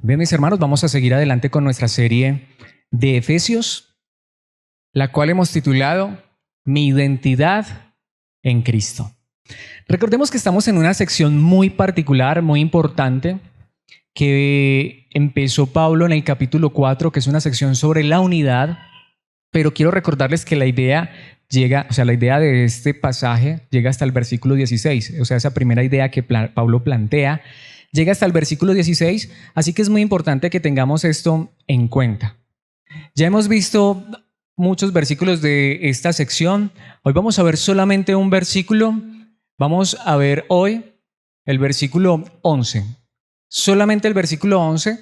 Bien, mis hermanos, vamos a seguir adelante con nuestra serie de Efesios, la cual hemos titulado Mi identidad en Cristo. Recordemos que estamos en una sección muy particular, muy importante, que empezó Pablo en el capítulo 4, que es una sección sobre la unidad, pero quiero recordarles que la idea de este pasaje llega hasta el versículo 16, o sea, esa primera idea que Pablo plantea, llega hasta el versículo 16, así que es muy importante que tengamos esto en cuenta. Ya hemos visto muchos versículos de esta sección. Hoy vamos a ver solamente un versículo. Vamos a ver hoy el versículo 11. Solamente el versículo 11,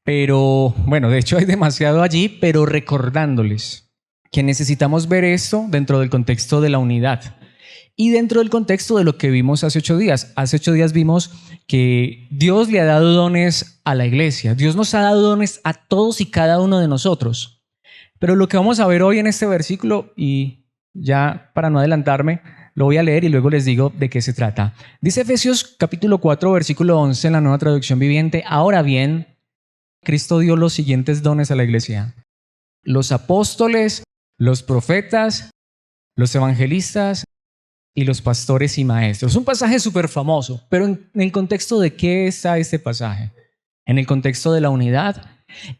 pero bueno, de hecho hay demasiado allí, pero recordándoles que necesitamos ver esto dentro del contexto de la unidad. Y dentro del contexto de lo que vimos hace 8 días. Hace 8 días vimos que Dios le ha dado dones a la iglesia. Dios nos ha dado dones a todos y cada uno de nosotros. Pero lo que vamos a ver hoy en este versículo, y ya para no adelantarme, lo voy a leer y luego les digo de qué se trata. Dice Efesios capítulo 4, versículo 11 en la Nueva Traducción Viviente. Ahora bien, Cristo dio los siguientes dones a la iglesia: los apóstoles, los profetas, los evangelistas y los pastores y maestros. Un pasaje súper famoso, pero en el contexto de qué está este pasaje, en el contexto de la unidad.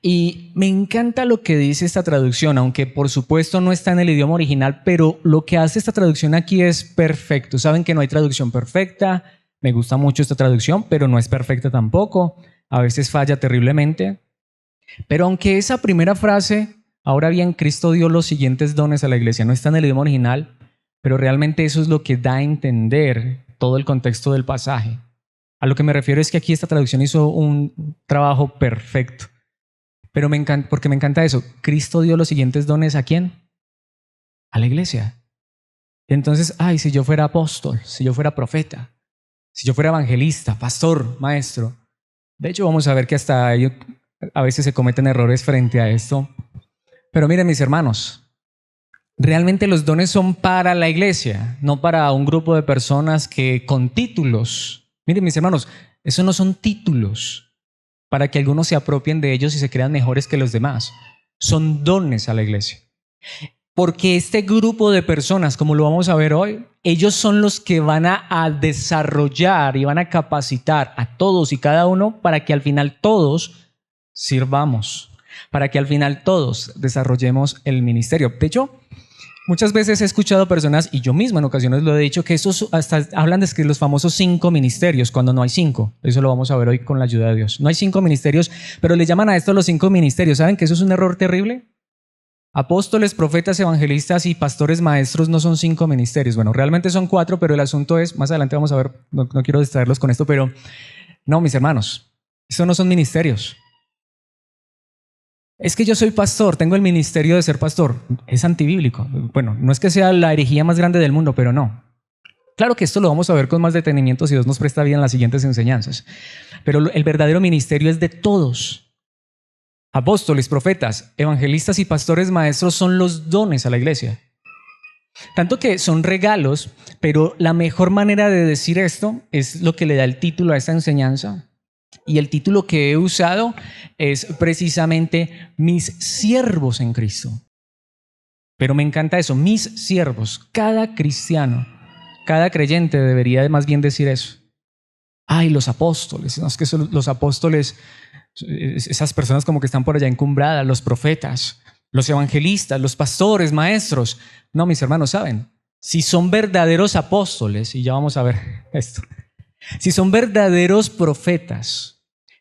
Y me encanta lo que dice esta traducción, aunque por supuesto no está en el idioma original, pero lo que hace esta traducción aquí es perfecto. Saben que no hay traducción perfecta, me gusta mucho esta traducción, pero no es perfecta tampoco, a veces falla terriblemente. Pero aunque esa primera frase, ahora bien, Cristo dio los siguientes dones a la iglesia, no está en el idioma original, pero realmente eso es lo que da a entender todo el contexto del pasaje. A lo que me refiero es que aquí esta traducción hizo un trabajo perfecto. Pero porque me encanta eso. Cristo dio los siguientes dones ¿a quién? A la iglesia. Entonces, si yo fuera apóstol, si yo fuera profeta, si yo fuera evangelista, pastor, maestro. De hecho, vamos a ver que hasta ellos a veces se cometen errores frente a esto. Pero miren, mis hermanos, realmente los dones son para la iglesia, no para un grupo de personas que con títulos. Miren, mis hermanos, esos no son títulos para que algunos se apropien de ellos y se crean mejores que los demás. Son dones a la iglesia. Porque este grupo de personas, como lo vamos a ver hoy, ellos son los que van a desarrollar y van a capacitar a todos y cada uno para que al final todos sirvamos, para que al final todos desarrollemos el ministerio. De hecho, muchas veces he escuchado personas, y yo mismo en ocasiones lo he dicho, que estos hasta hablan de los famosos 5 ministerios, cuando no hay 5. Eso lo vamos a ver hoy con la ayuda de Dios. No hay 5 ministerios, pero le llaman a esto los 5 ministerios. ¿Saben que eso es un error terrible? Apóstoles, profetas, evangelistas y pastores maestros no son 5 ministerios. Bueno, realmente son 4, pero el asunto es, más adelante vamos a ver, no quiero distraerlos con esto, pero no, mis hermanos, estos no son ministerios. Es que yo soy pastor, tengo el ministerio de ser pastor. Es antibíblico. Bueno, no es que sea la herejía más grande del mundo, pero no. Claro que esto lo vamos a ver con más detenimiento si Dios nos presta bien las siguientes enseñanzas. Pero el verdadero ministerio es de todos. Apóstoles, profetas, evangelistas y pastores maestros son los dones a la iglesia. Tanto que son regalos, pero la mejor manera de decir esto es lo que le da el título a esta enseñanza. Y el título que he usado es precisamente Mis siervos en Cristo. Pero me encanta eso, mis siervos. Cada cristiano, cada creyente debería más bien decir eso. Los apóstoles, no es que son los apóstoles, esas personas como que están por allá encumbradas, los profetas, los evangelistas, los pastores, maestros. No, mis hermanos, ¿saben? Si son verdaderos apóstoles, y ya vamos a ver esto, si son verdaderos profetas,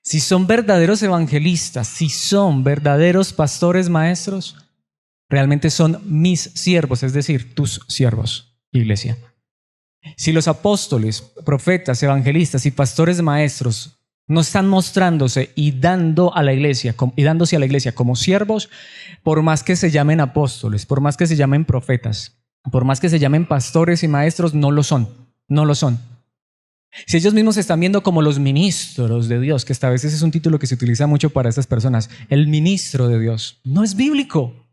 si son verdaderos evangelistas, si son verdaderos pastores maestros, realmente son mis siervos, es decir, tus siervos, iglesia. Si los apóstoles, profetas, evangelistas y pastores maestros no están mostrándose y dándose a la iglesia como siervos, por más que se llamen apóstoles, por más que se llamen profetas, por más que se llamen pastores y maestros, no lo son, no lo son. Si ellos mismos se están viendo como los ministros de Dios, que esta vez es un título que se utiliza mucho para estas personas, el ministro de Dios, no es bíblico,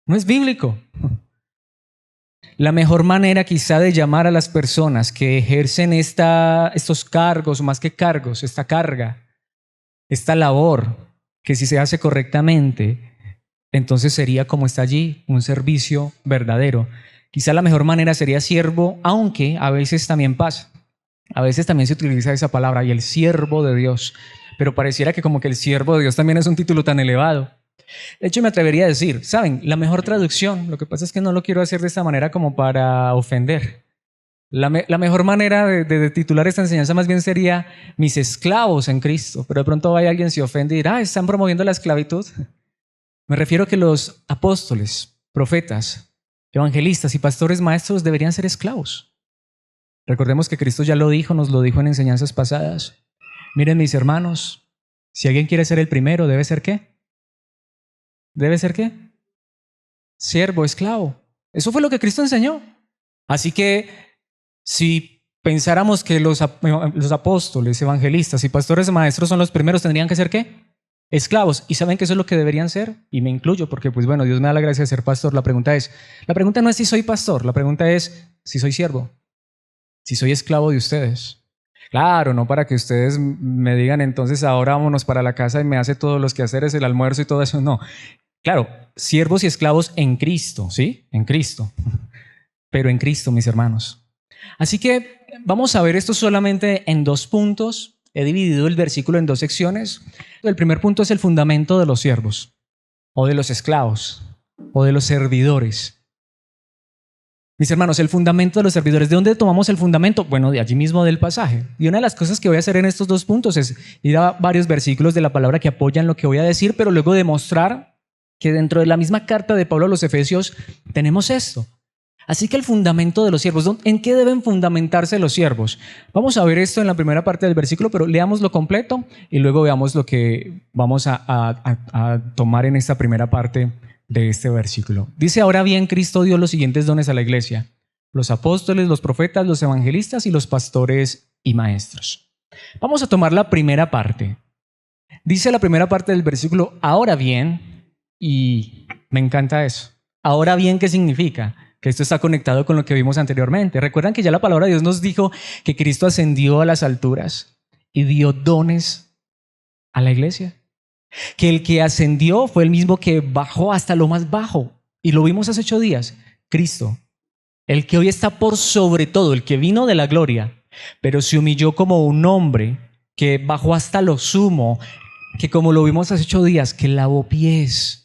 no es bíblico. La mejor manera quizá de llamar a las personas que ejercen estos cargos, más que cargos, esta carga, esta labor que si se hace correctamente, entonces sería como está allí, un servicio verdadero. Quizá la mejor manera sería siervo, aunque a veces también pasa. A veces también se utiliza esa palabra, y el siervo de Dios. Pero pareciera que como que el siervo de Dios también es un título tan elevado. De hecho, me atrevería a decir, ¿saben? La mejor traducción, lo que pasa es que no lo quiero hacer de esta manera como para ofender. La mejor manera de titular esta enseñanza más bien sería mis esclavos en Cristo. Pero de pronto vaya alguien se ofende y dirá, ¿están promoviendo la esclavitud? Me refiero a que los apóstoles, profetas, evangelistas y pastores maestros deberían ser esclavos. Recordemos que Cristo ya lo dijo, nos lo dijo en enseñanzas pasadas. Miren, mis hermanos, si alguien quiere ser el primero, ¿debe ser qué? ¿Debe ser qué? Siervo, esclavo. Eso fue lo que Cristo enseñó. Así que si pensáramos que los apóstoles, evangelistas y pastores maestros son los primeros, ¿tendrían que ser qué? Esclavos. ¿Y saben que eso es lo que deberían ser? Y me incluyo porque, pues bueno, Dios me da la gracia de ser pastor. La pregunta no es si soy pastor, la pregunta es si soy siervo, si soy esclavo de ustedes. Claro, no para que ustedes me digan entonces ahora vámonos para la casa y me hace todos los quehaceres, el almuerzo y todo eso. No. Claro, siervos y esclavos en Cristo, ¿sí? En Cristo. Pero en Cristo, mis hermanos. Así que vamos a ver esto solamente en 2 puntos. He dividido el versículo en 2 secciones. El primer punto es el fundamento de los siervos, o de los esclavos, o de los servidores. Mis hermanos, el fundamento de los servidores. ¿De dónde tomamos el fundamento? Bueno, de allí mismo del pasaje. Y una de las cosas que voy a hacer en estos 2 puntos es ir a varios versículos de la palabra que apoyan lo que voy a decir, pero luego demostrar que dentro de la misma carta de Pablo a los Efesios tenemos esto. Así que el fundamento de los siervos, ¿en qué deben fundamentarse los siervos? Vamos a ver esto en la primera parte del versículo, pero leámoslo completo y luego veamos lo que vamos a tomar en esta primera parte de este versículo. Dice, ahora bien, Cristo dio los siguientes dones a la iglesia: los apóstoles, los profetas, los evangelistas y los pastores y maestros. Vamos a tomar la primera parte. Dice la primera parte del versículo, ahora bien, y me encanta eso. Ahora bien, ¿qué significa? Que esto está conectado con lo que vimos anteriormente. ¿Recuerdan que ya la palabra de Dios nos dijo que Cristo ascendió a las alturas y dio dones a la iglesia? Que el que ascendió fue el mismo que bajó hasta lo más bajo. Y lo vimos hace 8 días. Cristo, el que hoy está por sobre todo, el que vino de la gloria, pero se humilló como un hombre, que bajó hasta lo sumo, que como lo vimos hace 8 días, que lavó pies.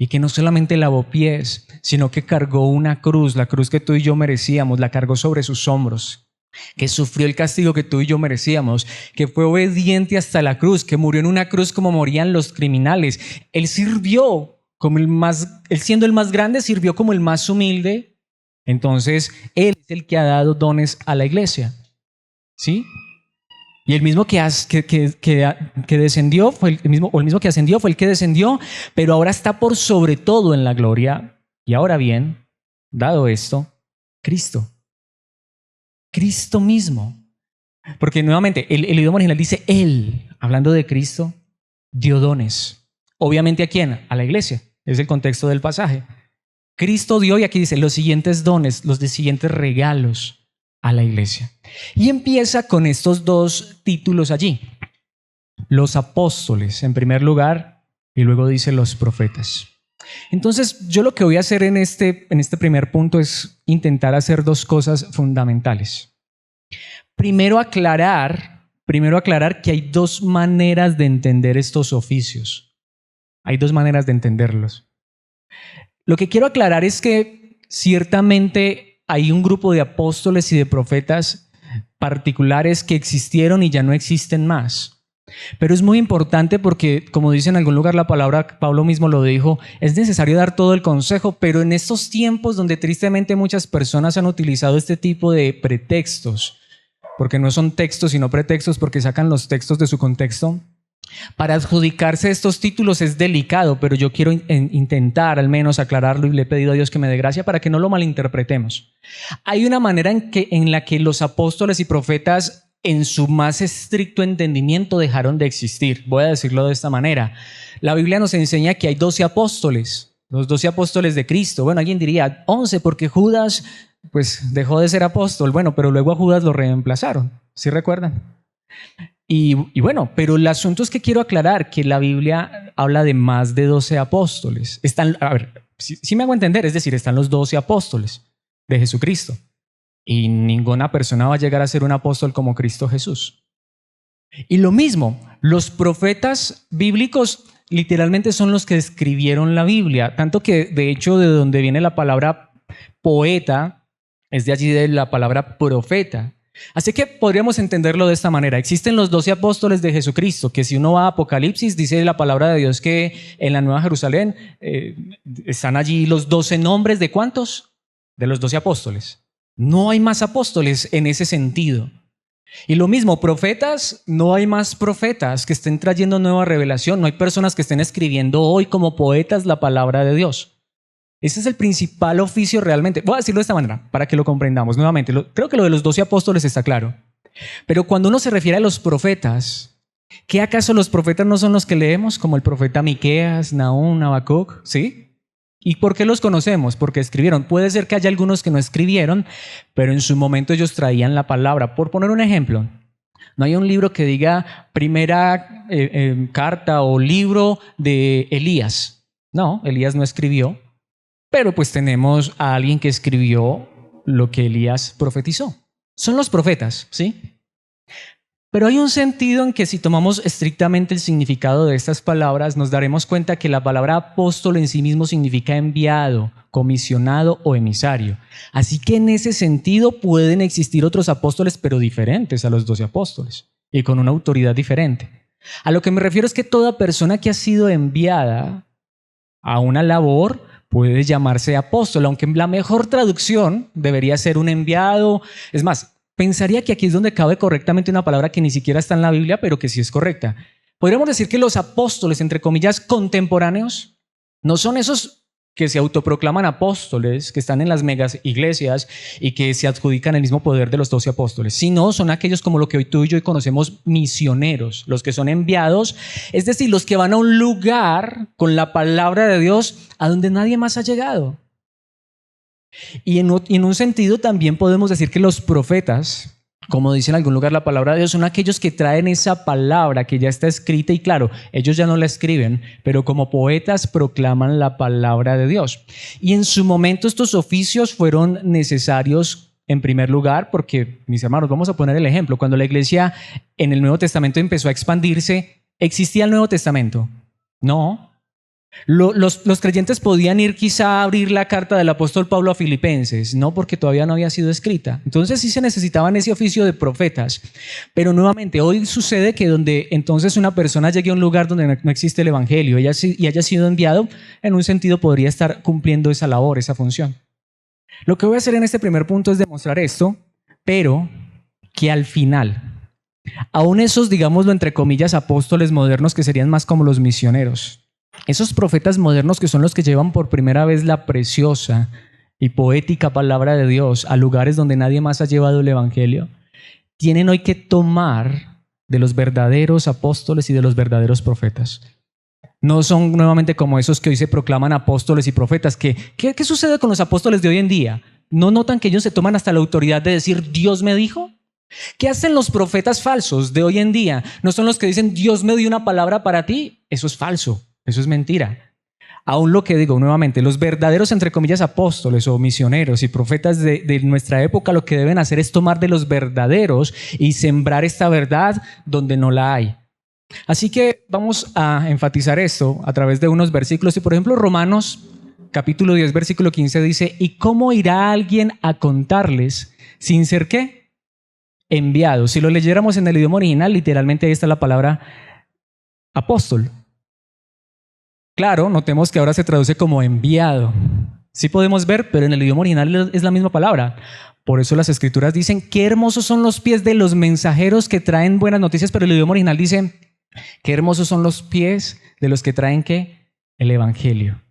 Y que no solamente lavó pies, sino que cargó una cruz, la cruz que tú y yo merecíamos, la cargó sobre sus hombros, que sufrió el castigo que tú y yo merecíamos, que fue obediente hasta la cruz, que murió en una cruz como morían los criminales. Él sirvió como él siendo el más grande, sirvió como el más humilde. Entonces, Él es el que ha dado dones a la iglesia. ¿Sí? Y el mismo que descendió fue el mismo que ascendió fue el que descendió, pero ahora está por sobre todo en la gloria. Y ahora bien, dado esto, Cristo mismo. Porque nuevamente, el idioma original dice Él, hablando de Cristo, dio dones. Obviamente, ¿a quién? A la iglesia. Es el contexto del pasaje. Cristo dio, y aquí dice, los siguientes dones, los siguientes regalos a la iglesia. Y empieza con estos 2 títulos allí. Los apóstoles, en primer lugar, y luego dice los profetas. Entonces, yo lo que voy a hacer en este primer punto es intentar hacer 2 cosas fundamentales. Primero aclarar que hay 2 maneras de entender estos oficios. Hay 2 maneras de entenderlos. Lo que quiero aclarar es que ciertamente hay un grupo de apóstoles y de profetas particulares que existieron y ya no existen más. Pero es muy importante porque, como dice en algún lugar la palabra, Pablo mismo lo dijo, es necesario dar todo el consejo, pero en estos tiempos donde tristemente muchas personas han utilizado este tipo de pretextos, porque no son textos sino pretextos porque sacan los textos de su contexto, para adjudicarse estos títulos es delicado, pero yo quiero intentar al menos aclararlo y le he pedido a Dios que me dé gracia para que no lo malinterpretemos. Hay una manera en la que los apóstoles y profetas en su más estricto entendimiento dejaron de existir. Voy a decirlo de esta manera. La Biblia nos enseña que hay 12 apóstoles, los 12 apóstoles de Cristo. Bueno, alguien diría 11 porque Judas pues dejó de ser apóstol. Bueno, pero luego a Judas lo reemplazaron. ¿Sí recuerdan? Y bueno, pero el asunto es que quiero aclarar que la Biblia habla de más de 12 apóstoles. Están, a ver, si me hago entender, es decir, están los 12 apóstoles de Jesucristo. Y ninguna persona va a llegar a ser un apóstol como Cristo Jesús. Y lo mismo, los profetas bíblicos literalmente son los que escribieron la Biblia, tanto que de hecho de donde viene la palabra poeta, es de allí de la palabra profeta. Así que podríamos entenderlo de esta manera. Existen los 12 apóstoles de Jesucristo, que si uno va a Apocalipsis, dice la palabra de Dios que en la Nueva Jerusalén están allí los 12 nombres de ¿cuántos? De los 12 apóstoles. No hay más apóstoles en ese sentido. Y lo mismo, profetas, no hay más profetas que estén trayendo nueva revelación. No hay personas que estén escribiendo hoy como poetas la palabra de Dios. Ese es el principal oficio realmente. Voy a decirlo de esta manera para que lo comprendamos nuevamente. Creo que lo de los 12 apóstoles está claro. Pero cuando uno se refiere a los profetas, ¿qué acaso los profetas no son los que leemos? Como el profeta Miqueas, Nahum, Habacuc, ¿sí? ¿Y por qué los conocemos? Porque escribieron. Puede ser que haya algunos que no escribieron, pero en su momento ellos traían la palabra. Por poner un ejemplo, no hay un libro que diga primera carta o libro de Elías. No, Elías no escribió. Pero pues tenemos a alguien que escribió lo que Elías profetizó. Son los profetas, ¿sí? Pero hay un sentido en que si tomamos estrictamente el significado de estas palabras, nos daremos cuenta que la palabra apóstol en sí mismo significa enviado, comisionado o emisario. Así que en ese sentido pueden existir otros apóstoles, pero diferentes a los 12 apóstoles y con una autoridad diferente. A lo que me refiero es que toda persona que ha sido enviada a una labor puede llamarse apóstol, aunque la mejor traducción debería ser un enviado. Es más, pensaría que aquí es donde cabe correctamente una palabra que ni siquiera está en la Biblia, pero que sí es correcta. Podríamos decir que los apóstoles, entre comillas, contemporáneos, no son esos que se autoproclaman apóstoles, que están en las megas iglesias y que se adjudican el mismo poder de los 12 apóstoles, sino son aquellos como lo que hoy tú y yo conocemos misioneros, los que son enviados, es decir, los que van a un lugar con la palabra de Dios a donde nadie más ha llegado. Y en un sentido también podemos decir que los profetas, como dice en algún lugar la palabra de Dios, son aquellos que traen esa palabra que ya está escrita y claro, ellos ya no la escriben, pero como poetas proclaman la palabra de Dios. Y en su momento estos oficios fueron necesarios en primer lugar porque, mis hermanos, vamos a poner el ejemplo. Cuando la iglesia en el Nuevo Testamento empezó a expandirse, ¿existía el Nuevo Testamento? No. Los creyentes podían ir quizá a abrir la carta del apóstol Pablo a Filipenses, no, porque todavía no había sido escrita. Entonces sí se necesitaban ese oficio de profetas. Pero nuevamente, hoy sucede que donde entonces una persona llegue a un lugar donde no existe el evangelio y haya sido enviado, en un sentido podría estar cumpliendo esa labor, esa función. Lo que voy a hacer en este primer punto es demostrar esto, pero que al final, aún esos, digámoslo entre comillas, apóstoles modernos que serían más como los misioneros, esos profetas modernos que son los que llevan por primera vez la preciosa y poética palabra de Dios a lugares donde nadie más ha llevado el evangelio, tienen hoy que tomar de los verdaderos apóstoles y de los verdaderos profetas. No son nuevamente como esos que hoy se proclaman apóstoles y profetas. ¿Qué sucede con los apóstoles de hoy en día? ¿No notan que ellos se toman hasta la autoridad de decir Dios me dijo? ¿Qué hacen los profetas falsos de hoy en día? ¿No son los que dicen Dios me dio una palabra para ti? Eso es falso. Eso es mentira. Aún lo que digo nuevamente, los verdaderos, entre comillas, apóstoles o misioneros y profetas de nuestra época lo que deben hacer es tomar de los verdaderos y sembrar esta verdad donde no la hay. Así que vamos a enfatizar esto a través de unos versículos. Y por ejemplo, Romanos capítulo 10, versículo 15 dice, ¿y cómo irá alguien a contarles sin ser qué? Enviado. Si lo leyéramos en el idioma original, literalmente ahí está la palabra apóstol. Claro, notemos que ahora se traduce como enviado. Sí podemos ver, pero en el idioma original es la misma palabra. Por eso las escrituras dicen, qué hermosos son los pies de los mensajeros que traen buenas noticias, pero el idioma original dice, qué hermosos son los pies de los que traen ¿qué? El evangelio.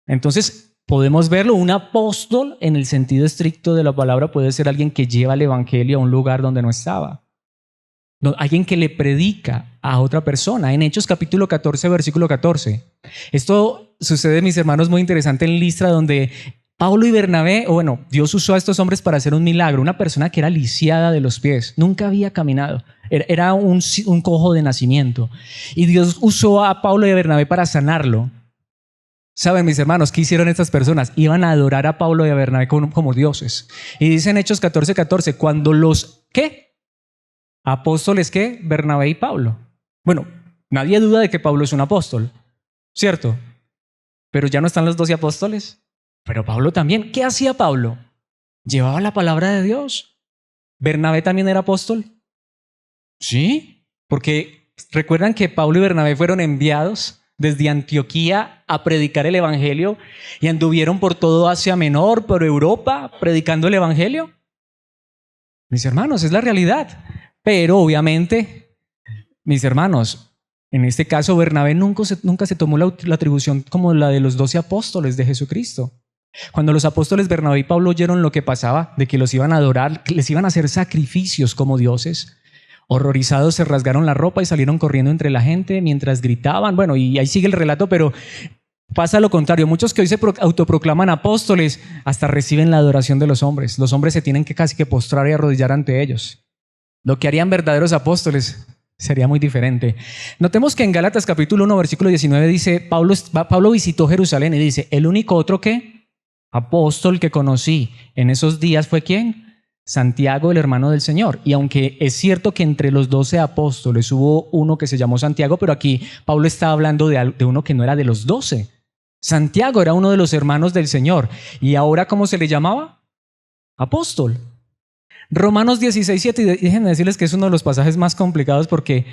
Entonces, podemos verlo, un apóstol en el sentido estricto de la palabra puede ser alguien que lleva el evangelio a un lugar donde no estaba. Alguien que le predica a otra persona. En Hechos capítulo 14, versículo 14. Esto sucede, mis hermanos, muy interesante en Listra, donde Pablo y Bernabé, Dios usó a estos hombres para hacer un milagro. Una persona que era lisiada de los pies, nunca había caminado, era un cojo de nacimiento. Y Dios usó a Pablo y a Bernabé para sanarlo. ¿Saben, mis hermanos, qué hicieron estas personas? Iban a adorar a Pablo y a Bernabé como dioses. Y dice en Hechos 14:14, cuando los, ¿qué? Apóstoles, ¿qué? Bernabé y Pablo. Bueno, nadie duda de que Pablo es un apóstol, ¿cierto? Pero ya no están los 12 apóstoles. Pero Pablo también. ¿Qué hacía Pablo? Llevaba la palabra de Dios. ¿Bernabé también era apóstol? Sí, porque recuerdan que Pablo y Bernabé fueron enviados desde Antioquía a predicar el evangelio y anduvieron por todo Asia Menor, por Europa, predicando el evangelio. Mis hermanos, es la realidad. Pero obviamente, mis hermanos, en este caso Bernabé nunca se tomó la atribución como la de los 12 apóstoles de Jesucristo. Cuando los apóstoles Bernabé y Pablo oyeron lo que pasaba, de que los iban a adorar, que les iban a hacer sacrificios como dioses, horrorizados se rasgaron la ropa y salieron corriendo entre la gente mientras gritaban. Bueno, y ahí sigue el relato, pero pasa lo contrario. Muchos que hoy se autoproclaman apóstoles hasta reciben la adoración de los hombres. Los hombres se tienen que casi que postrar y arrodillar ante ellos. Lo que harían verdaderos apóstoles sería muy diferente. Notemos que en Gálatas capítulo 1, versículo 19 dice, Pablo visitó Jerusalén y dice, el único otro que apóstol que conocí en esos días fue ¿quién? Santiago, el hermano del Señor. Y aunque es cierto que entre los 12 apóstoles hubo uno que se llamó Santiago, pero aquí Pablo está hablando de uno que no era de los 12. Santiago era uno de los hermanos del Señor. ¿Y ahora cómo se le llamaba? Apóstol. Romanos 16:7, y déjenme decirles que es uno de los pasajes más complicados porque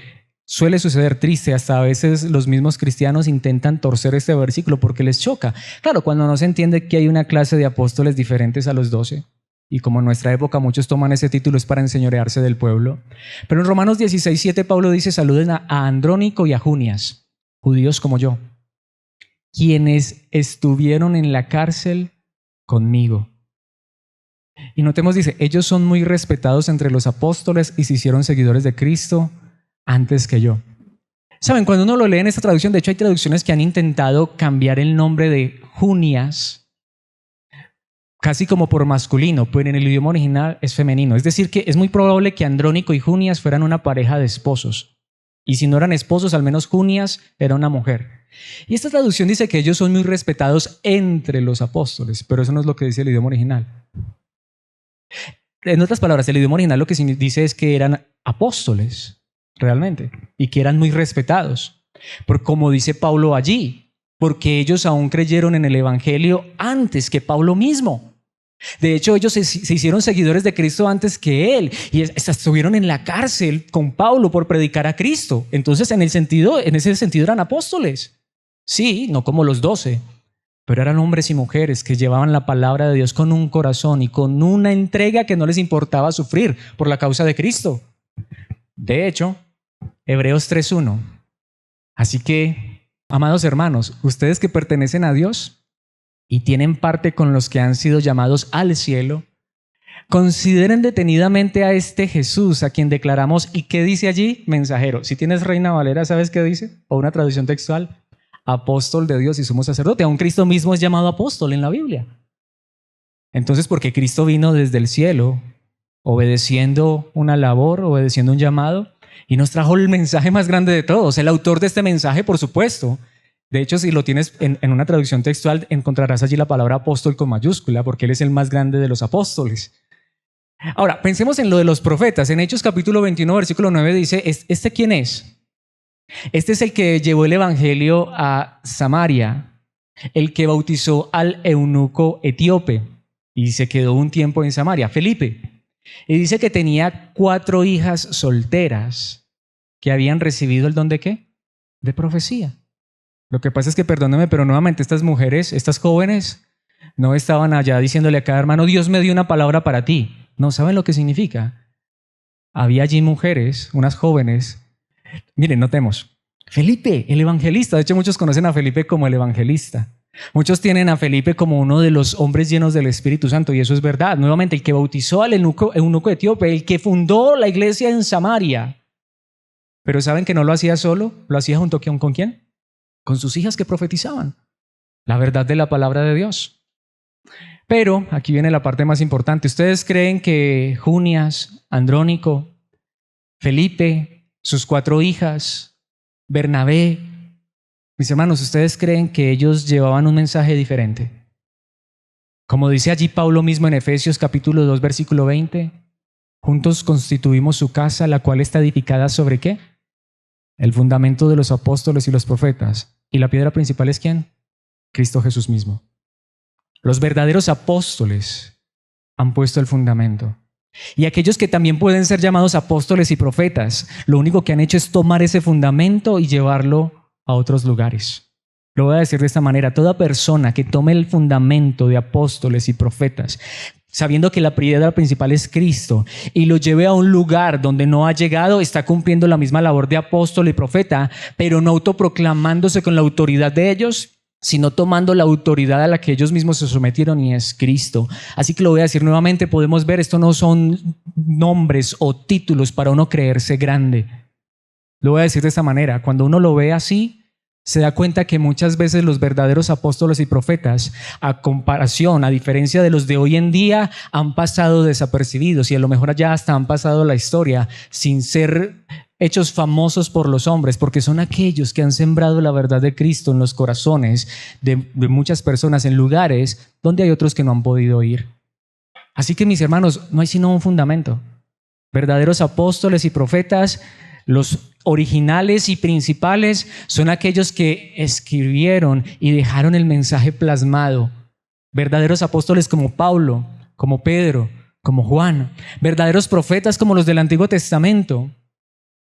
suele suceder triste, hasta a veces los mismos cristianos intentan torcer este versículo porque les choca. Claro, cuando no se entiende que hay una clase de apóstoles diferentes a los 12, y como en nuestra época muchos toman ese título es para enseñorearse del pueblo. Pero en Romanos 16:7 Pablo dice, saluden a Andrónico y a Junias, judíos como yo, quienes estuvieron en la cárcel conmigo. Y notemos, dice, ellos son muy respetados entre los apóstoles y se hicieron seguidores de Cristo antes que yo. Saben, cuando uno lo lee en esta traducción, de hecho hay traducciones que han intentado cambiar el nombre de Junias casi como por masculino, pero en el idioma original es femenino. Es decir, que es muy probable que Andrónico y Junias fueran una pareja de esposos. Y si no eran esposos, al menos Junias era una mujer. Y esta traducción dice que ellos son muy respetados entre los apóstoles, pero eso no es lo que dice el idioma original. En otras palabras, el idioma original lo que dice es que eran apóstoles, realmente, y que eran muy respetados. Por como dice Pablo allí, porque ellos aún creyeron en el evangelio antes que Pablo mismo. De hecho, ellos se hicieron seguidores de Cristo antes que él y estuvieron en la cárcel con Pablo por predicar a Cristo. Entonces, en ese sentido eran apóstoles. Sí, no como los 12, pero eran hombres y mujeres que llevaban la palabra de Dios con un corazón y con una entrega que no les importaba sufrir por la causa de Cristo. De hecho, Hebreos 3:1. Así que, amados hermanos, ustedes que pertenecen a Dios y tienen parte con los que han sido llamados al cielo, consideren detenidamente a este Jesús, a quien declaramos, ¿y qué dice allí? Mensajero. Si tienes Reina Valera, ¿sabes qué dice? O una traducción textual. Apóstol de Dios y sumo sacerdote. Aún Cristo mismo es llamado apóstol en la Biblia. Entonces, porque Cristo vino desde el cielo, obedeciendo una labor, obedeciendo un llamado, y nos trajo el mensaje más grande de todos, el autor de este mensaje, por supuesto. De hecho, si lo tienes en una traducción textual, encontrarás allí la palabra apóstol con mayúscula, porque él es el más grande de los apóstoles. Ahora, pensemos en lo de los profetas. En Hechos capítulo 21, versículo 9 dice, ¿este quién es? Este es el que llevó el evangelio a Samaria, el que bautizó al eunuco etíope y se quedó un tiempo en Samaria, Felipe. Y dice que tenía 4 hijas solteras que habían recibido el don de ¿qué? De profecía. Lo que pasa es que, perdóneme, pero nuevamente estas mujeres, estas jóvenes, no estaban allá diciéndole a cada hermano, Dios me dio una palabra para ti. No, ¿saben lo que significa? Había allí mujeres, unas jóvenes. Miren, notemos. Felipe, el evangelista. De hecho, muchos conocen a Felipe como el evangelista. Muchos tienen a Felipe como uno de los hombres llenos del Espíritu Santo, y eso es verdad. Nuevamente, el que bautizó al eunuco etíope, el que fundó la iglesia en Samaria. Pero ¿saben que no lo hacía solo? Lo hacía junto con ¿quién? Con sus hijas que profetizaban la verdad de la palabra de Dios. Pero aquí viene la parte más importante. ¿Ustedes creen que Junias, Andrónico, Felipe, sus 4 hijas, Bernabé, mis hermanos, ¿ustedes creen que ellos llevaban un mensaje diferente? Como dice allí Pablo mismo en Efesios capítulo 2, versículo 20, juntos constituimos su casa, la cual está edificada ¿sobre qué? El fundamento de los apóstoles y los profetas. ¿Y la piedra principal es quién? Cristo Jesús mismo. Los verdaderos apóstoles han puesto el fundamento. Y aquellos que también pueden ser llamados apóstoles y profetas, lo único que han hecho es tomar ese fundamento y llevarlo a otros lugares. Lo voy a decir de esta manera: toda persona que tome el fundamento de apóstoles y profetas, sabiendo que la piedra principal es Cristo, y lo lleve a un lugar donde no ha llegado, está cumpliendo la misma labor de apóstol y profeta, pero no autoproclamándose con la autoridad de ellos, sino tomando la autoridad a la que ellos mismos se sometieron, y es Cristo. Así que lo voy a decir nuevamente, podemos ver, esto no son nombres o títulos para uno creerse grande. Lo voy a decir de esta manera: cuando uno lo ve así, se da cuenta que muchas veces los verdaderos apóstoles y profetas, a diferencia de los de hoy en día, han pasado desapercibidos y a lo mejor ya hasta han pasado la historia sin ser hechos famosos por los hombres, porque son aquellos que han sembrado la verdad de Cristo en los corazones de muchas personas en lugares donde hay otros que no han podido ir. Así que, mis hermanos, no hay sino un fundamento. Verdaderos apóstoles y profetas, los originales y principales, son aquellos que escribieron y dejaron el mensaje plasmado. Verdaderos apóstoles como Pablo, como Pedro, como Juan. Verdaderos profetas como los del Antiguo Testamento.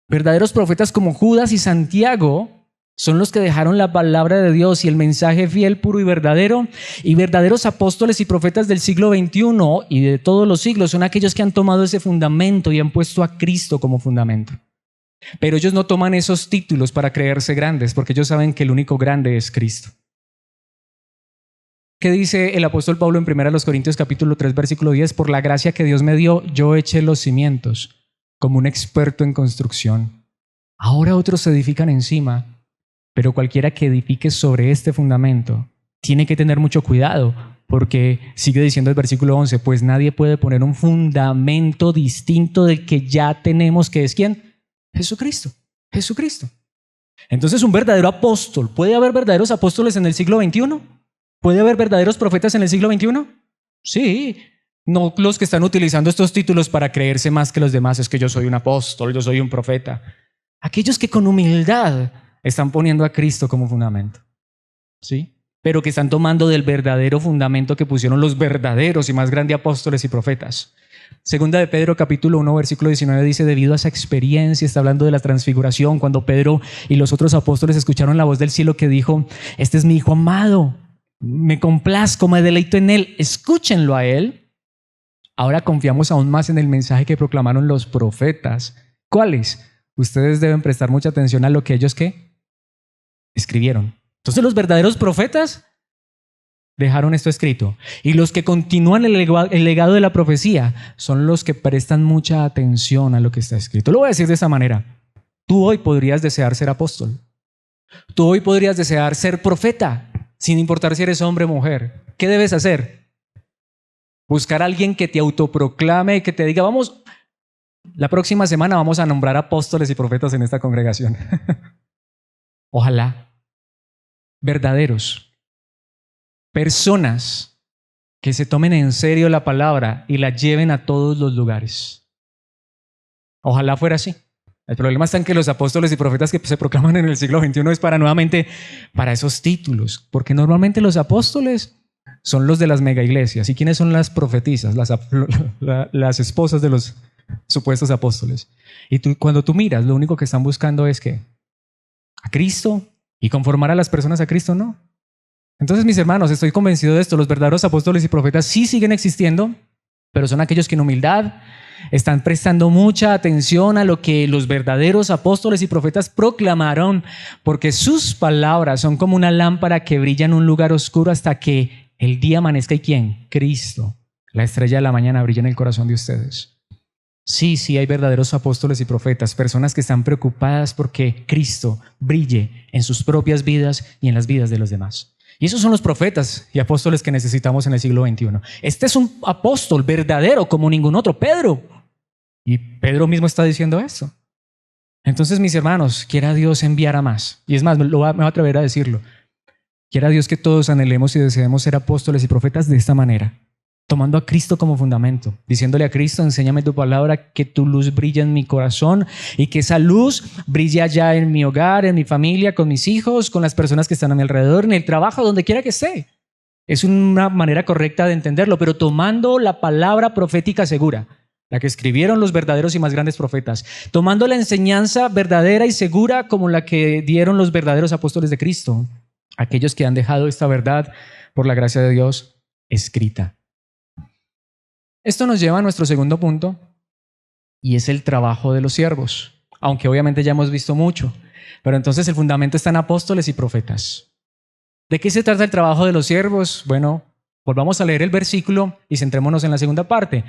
Verdaderos profetas como Judas y Santiago son los que dejaron la palabra de Dios y el mensaje fiel, puro y verdadero. Y verdaderos apóstoles y profetas del siglo XXI y de todos los siglos son aquellos que han tomado ese fundamento y han puesto a Cristo como fundamento. Pero ellos no toman esos títulos para creerse grandes, porque ellos saben que el único grande es Cristo. ¿Qué dice el apóstol Pablo en 1 Corintios capítulo 3, versículo 10? Por la gracia que Dios me dio, yo eché los cimientos como un experto en construcción. Ahora otros se edifican encima, pero cualquiera que edifique sobre este fundamento tiene que tener mucho cuidado, porque sigue diciendo el versículo 11, pues nadie puede poner un fundamento distinto del que ya tenemos, que es ¿quién? Jesucristo. Jesucristo. Entonces, un verdadero apóstol, ¿puede haber verdaderos apóstoles en el siglo XXI? ¿Puede haber verdaderos profetas en el siglo XXI? Sí. No los que están utilizando estos títulos para creerse más que los demás, es que yo soy un apóstol, yo soy un profeta. Aquellos que con humildad están poniendo a Cristo como fundamento, ¿sí? Pero que están tomando del verdadero fundamento que pusieron los verdaderos y más grandes apóstoles y profetas. Segunda de Pedro capítulo 1 versículo 19 dice: debido a esa experiencia, está hablando de la transfiguración, cuando Pedro y los otros apóstoles escucharon la voz del cielo que dijo: este es mi hijo amado, me complazco, me deleito en él, escúchenlo a él. Ahora confiamos aún más en el mensaje que proclamaron los profetas. ¿Cuáles? Ustedes deben prestar mucha atención a lo que ellos ¿qué? Escribieron. Entonces los verdaderos profetas dejaron esto escrito. Y los que continúan el legado de la profecía son los que prestan mucha atención a lo que está escrito. Lo voy a decir de esta manera. Tú hoy podrías desear ser apóstol. Tú hoy podrías desear ser profeta, sin importar si eres hombre o mujer. ¿Qué debes hacer? Buscar a alguien que te autoproclame y que te diga: vamos, la próxima semana vamos a nombrar apóstoles y profetas en esta congregación. Ojalá. Verdaderos. Personas que se tomen en serio la palabra y la lleven a todos los lugares. Ojalá fuera así. El problema está en que los apóstoles y profetas que se proclaman en el siglo XXI es para esos títulos, porque normalmente los apóstoles son los de las mega iglesias. ¿Y quiénes son las profetisas? Las esposas de los supuestos apóstoles. Y cuando tú miras, lo único que están buscando es ¿qué? A Cristo, y conformar a las personas a Cristo, no. Entonces, mis hermanos, estoy convencido de esto. Los verdaderos apóstoles y profetas sí siguen existiendo, pero son aquellos que en humildad están prestando mucha atención a lo que los verdaderos apóstoles y profetas proclamaron, porque sus palabras son como una lámpara que brilla en un lugar oscuro hasta que el día amanezca. ¿Y quién? Cristo. La estrella de la mañana brilla en el corazón de ustedes. Sí, hay verdaderos apóstoles y profetas, personas que están preocupadas porque Cristo brille en sus propias vidas y en las vidas de los demás. Y esos son los profetas y apóstoles que necesitamos en el siglo XXI. Este es un apóstol verdadero como ningún otro, Pedro. Y Pedro mismo está diciendo eso. Entonces, mis hermanos, quiera Dios enviar a más. Y es más, me voy a atrever a decirlo. Quiera Dios que todos anhelemos y deseemos ser apóstoles y profetas de esta manera, tomando a Cristo como fundamento, diciéndole a Cristo: enséñame tu palabra, que tu luz brille en mi corazón y que esa luz brille allá en mi hogar, en mi familia, con mis hijos, con las personas que están a mi alrededor, en el trabajo, donde quiera que esté. Es una manera correcta de entenderlo, pero tomando la palabra profética segura, la que escribieron los verdaderos y más grandes profetas, tomando la enseñanza verdadera y segura como la que dieron los verdaderos apóstoles de Cristo, aquellos que han dejado esta verdad por la gracia de Dios escrita. Esto nos lleva a nuestro segundo punto, y es el trabajo de los siervos, aunque obviamente ya hemos visto mucho, pero entonces el fundamento está en apóstoles y profetas. ¿De qué se trata el trabajo de los siervos? Bueno, volvamos a leer el versículo y centrémonos en la segunda parte.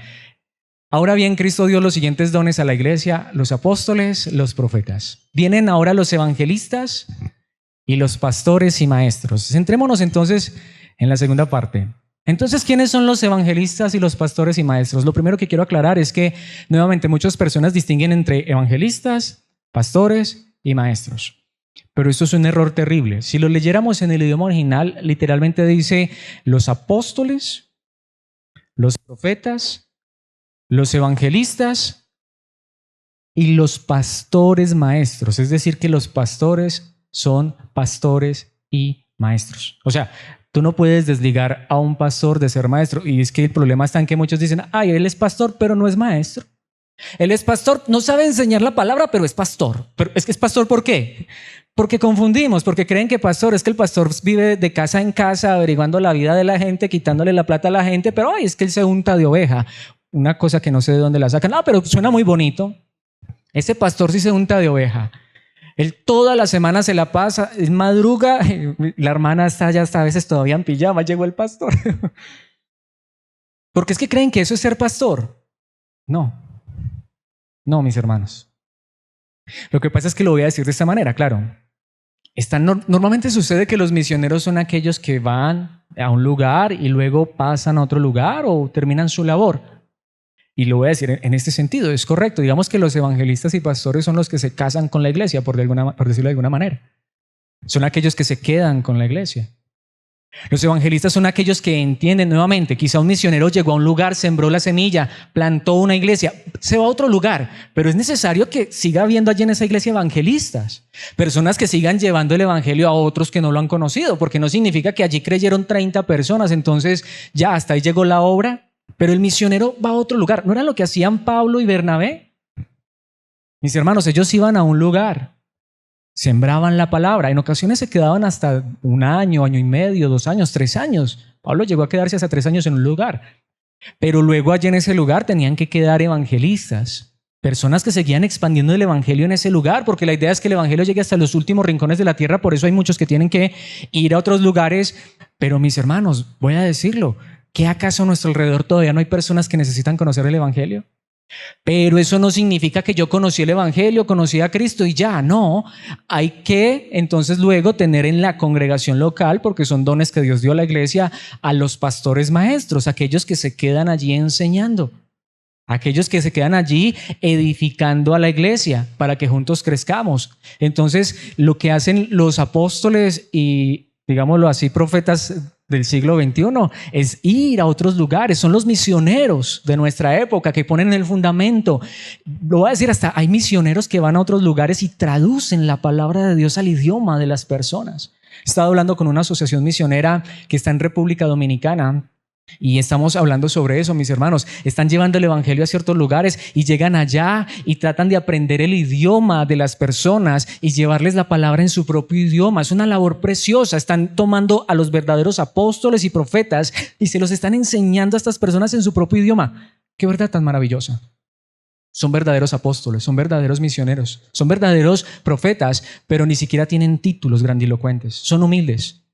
Ahora bien, Cristo dio los siguientes dones a la iglesia: los apóstoles, los profetas. Vienen ahora los evangelistas y los pastores y maestros. Centrémonos entonces en la segunda parte. Entonces, ¿quiénes son los evangelistas y los pastores y maestros? Lo primero que quiero aclarar es que, nuevamente, muchas personas distinguen entre evangelistas, pastores y maestros. Pero esto es un error terrible. Si lo leyéramos en el idioma original, literalmente dice los apóstoles, los profetas, los evangelistas y los pastores maestros. Es decir, que los pastores son pastores y maestros. O sea, tú no puedes desligar a un pastor de ser maestro. Y es que el problema está en que muchos dicen: ay, él es pastor, pero no es maestro. Él es pastor, no sabe enseñar la palabra, pero es pastor. Pero es que es pastor, ¿por qué? Porque confundimos, porque creen que pastor es que el pastor vive de casa en casa averiguando la vida de la gente, quitándole la plata a la gente, pero ay, es que él se unta de oveja. Una cosa que no sé de dónde la sacan. No, pero suena muy bonito. Ese pastor sí se unta de oveja. Él toda la semana se la pasa, es madruga, la hermana está ya hasta a veces todavía en pijama, llegó el pastor. Porque es que creen que eso es ser pastor. No, mis hermanos. Lo que pasa es que lo voy a decir de esta manera, claro. Normalmente sucede que los misioneros son aquellos que van a un lugar y luego pasan a otro lugar o terminan su labor. Y lo voy a decir en este sentido, es correcto. Digamos que los evangelistas y pastores son los que se casan con la iglesia, por decirlo de alguna manera. Son aquellos que se quedan con la iglesia. Los evangelistas son aquellos que entienden nuevamente. Quizá un misionero llegó a un lugar, sembró la semilla, plantó una iglesia, se va a otro lugar, pero es necesario que siga habiendo allí en esa iglesia evangelistas, personas que sigan llevando el evangelio a otros que no lo han conocido, porque no significa que allí creyeron 30 personas, entonces ya hasta ahí llegó la obra. Pero el misionero va a otro lugar. ¿No era lo que hacían Pablo y Bernabé? Mis hermanos, ellos iban a un lugar, sembraban la palabra. En ocasiones se quedaban hasta un año, año y medio, 2 años, 3 años. Pablo llegó a quedarse hasta 3 años en un lugar. Pero luego allí en ese lugar tenían que quedar evangelistas, personas que seguían expandiendo el evangelio en ese lugar, porque la idea es que el evangelio llegue hasta los últimos rincones de la tierra. Por eso hay muchos que tienen que ir a otros lugares. Pero mis hermanos, voy a decirlo, ¿qué acaso a nuestro alrededor todavía no hay personas que necesitan conocer el evangelio? Pero eso no significa que yo conocí el evangelio, conocí a Cristo y ya, no. Hay que entonces luego tener en la congregación local, porque son dones que Dios dio a la iglesia, a los pastores maestros, aquellos que se quedan allí enseñando, aquellos que se quedan allí edificando a la iglesia para que juntos crezcamos. Entonces, lo que hacen los apóstoles y, digámoslo así, profetas del siglo XXI es ir a otros lugares. Son los misioneros de nuestra época que ponen el fundamento. Lo voy a decir, hasta hay misioneros que van a otros lugares y traducen la palabra de Dios al idioma de las personas. He estado hablando con una asociación misionera que está en República Dominicana y estamos hablando sobre eso, mis hermanos. Están llevando el evangelio a ciertos lugares y llegan allá y tratan de aprender el idioma de las personas y llevarles la palabra en su propio idioma. Es una labor preciosa. Están tomando a los verdaderos apóstoles y profetas y se los están enseñando a estas personas en su propio idioma. Qué verdad tan maravillosa. Son verdaderos apóstoles, son verdaderos misioneros, son verdaderos profetas, pero ni siquiera tienen títulos grandilocuentes. Son humildes.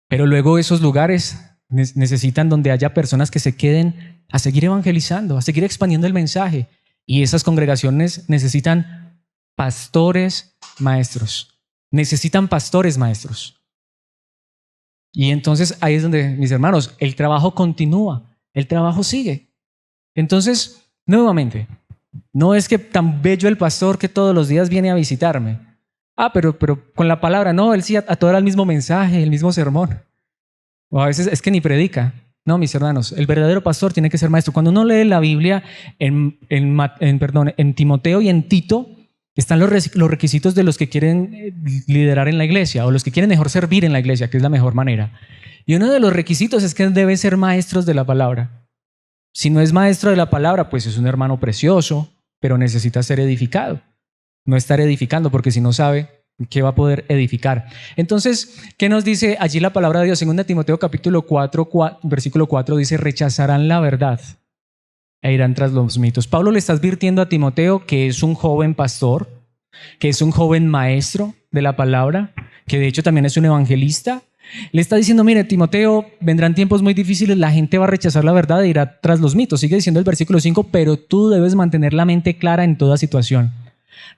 Pero luego esos lugares necesitan donde haya personas que se queden a seguir evangelizando, a seguir expandiendo el mensaje. Y esas congregaciones necesitan pastores maestros. Necesitan pastores maestros. Y entonces ahí es donde, mis hermanos, el trabajo continúa, el trabajo sigue. Entonces, nuevamente, no es que tan bello el pastor que todos los días viene a visitarme. Pero con la palabra, no, él sí a todo era el mismo mensaje, el mismo sermón. O a veces es que ni predica. No, mis hermanos, el verdadero pastor tiene que ser maestro. Cuando uno lee la Biblia en Timoteo y en Tito, están los requisitos de los que quieren liderar en la iglesia o los que quieren mejor servir en la iglesia, que es la mejor manera. Y uno de los requisitos es que deben ser maestros de la palabra. Si no es maestro de la palabra, pues es un hermano precioso, pero necesita ser edificado. No estar edificando, porque si no sabe, ¿qué va a poder edificar? Entonces, ¿qué nos dice allí la palabra de Dios? 2 Timoteo capítulo 4, versículo 4 dice, rechazarán la verdad e irán tras los mitos. Pablo le está advirtiendo a Timoteo que es un joven pastor, que es un joven maestro de la palabra, que de hecho también es un evangelista. Le está diciendo, mire, Timoteo, vendrán tiempos muy difíciles, la gente va a rechazar la verdad e irá tras los mitos. Sigue diciendo el versículo 5, pero tú debes mantener la mente clara en toda situación.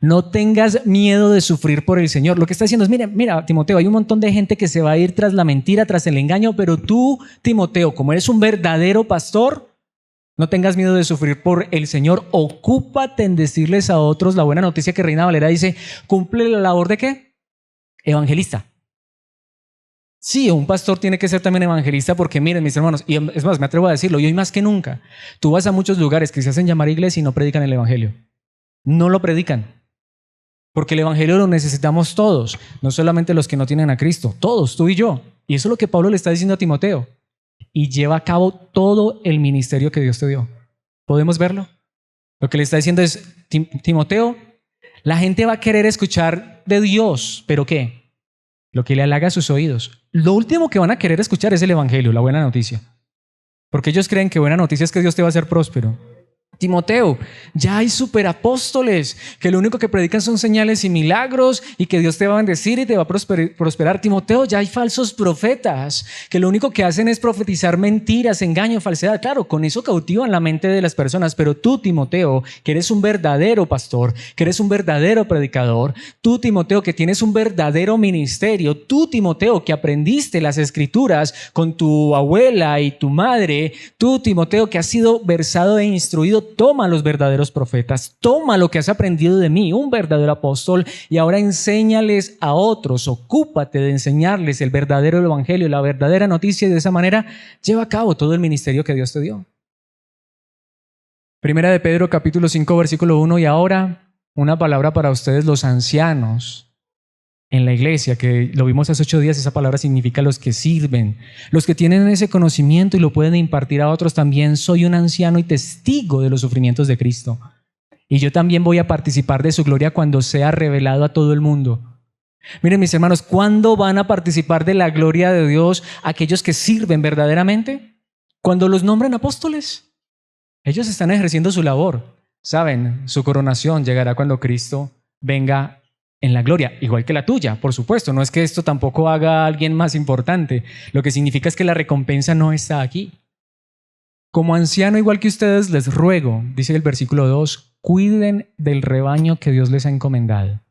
No tengas miedo de sufrir por el Señor. Lo que está diciendo es, mira, Timoteo, hay un montón de gente que se va a ir tras la mentira, tras el engaño, pero tú, Timoteo, como eres un verdadero pastor, no tengas miedo de sufrir por el Señor. Ocúpate en decirles a otros la buena noticia que Reina Valera dice, cumple la labor de ¿qué? Evangelista. Sí, un pastor tiene que ser también evangelista porque miren, mis hermanos, y es más, me atrevo a decirlo, y hoy más que nunca, tú vas a muchos lugares que se hacen llamar iglesia y no predican el evangelio. No lo predican. Porque el evangelio lo necesitamos todos, no solamente los que no tienen a Cristo, todos, tú y yo. Y eso es lo que Pablo le está diciendo a Timoteo. Y lleva a cabo todo el ministerio que Dios te dio. ¿Podemos verlo? Lo que le está diciendo es, Timoteo, la gente va a querer escuchar de Dios, ¿pero qué? Lo que le halaga a sus oídos. Lo último que van a querer escuchar es el evangelio, la buena noticia. Porque ellos creen que buena noticia es que Dios te va a hacer próspero. Timoteo, ya hay superapóstoles que lo único que predican son señales y milagros y que Dios te va a bendecir y te va a prosperar. Timoteo, ya hay falsos profetas que lo único que hacen es profetizar mentiras, engaño, falsedad. Claro, con eso cautivan la mente de las personas, pero tú, Timoteo, que eres un verdadero pastor, que eres un verdadero predicador, tú, Timoteo, que tienes un verdadero ministerio, tú, Timoteo, que aprendiste las escrituras con tu abuela y tu madre, tú, Timoteo, que has sido versado e instruido, toma a los verdaderos profetas, toma lo que has aprendido de mí, un verdadero apóstol, y ahora enséñales a otros, ocúpate de enseñarles el verdadero evangelio, la verdadera noticia, y de esa manera lleva a cabo todo el ministerio que Dios te dio. Primera de Pedro capítulo 5 versículo 1, y ahora una palabra para ustedes los ancianos en la iglesia, que lo vimos hace 8 días, esa palabra significa los que sirven, los que tienen ese conocimiento y lo pueden impartir a otros. También soy un anciano y testigo de los sufrimientos de Cristo, y yo también voy a participar de su gloria cuando sea revelado a todo el mundo. Miren, mis hermanos, ¿cuándo van a participar de la gloria de Dios aquellos que sirven verdaderamente? Cuando los nombren apóstoles. Ellos están ejerciendo su labor. Saben, su coronación llegará cuando Cristo venga en la gloria, igual que la tuya, por supuesto. No es que esto tampoco haga a alguien más importante. Lo que significa es que la recompensa no está aquí. Como anciano, igual que ustedes, les ruego, dice el versículo 2, cuiden del rebaño que Dios les ha encomendado.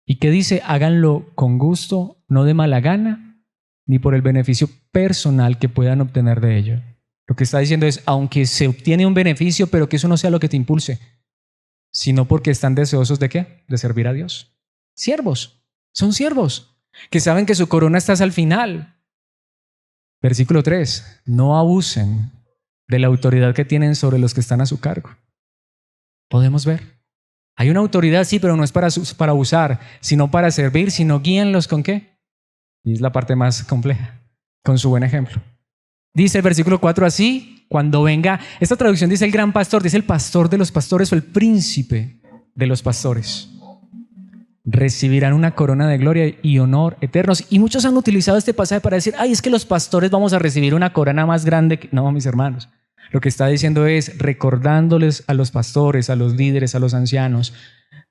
Y que dice, háganlo con gusto, no de mala gana, ni por el beneficio personal que puedan obtener de ello. Lo que está diciendo es, aunque se obtiene un beneficio, pero que eso no sea lo que te impulse, sino porque están deseosos ¿de qué? De servir a Dios. Siervos, son siervos, que saben que su corona está al final. Versículo 3, no abusen de la autoridad que tienen sobre los que están a su cargo. Podemos ver. Hay una autoridad, sí, pero no es para abusar, sino para servir, sino guíenlos ¿con qué? Y es la parte más compleja, con su buen ejemplo. Dice el versículo 4 así, cuando venga, esta traducción dice el gran pastor, dice el pastor de los pastores o el príncipe de los pastores. Recibirán una corona de gloria y honor eternos. Y muchos han utilizado este pasaje para decir, ay, es que los pastores vamos a recibir una corona más grande que... No, mis hermanos. Lo que está diciendo es recordándoles a los pastores, a los líderes, a los ancianos,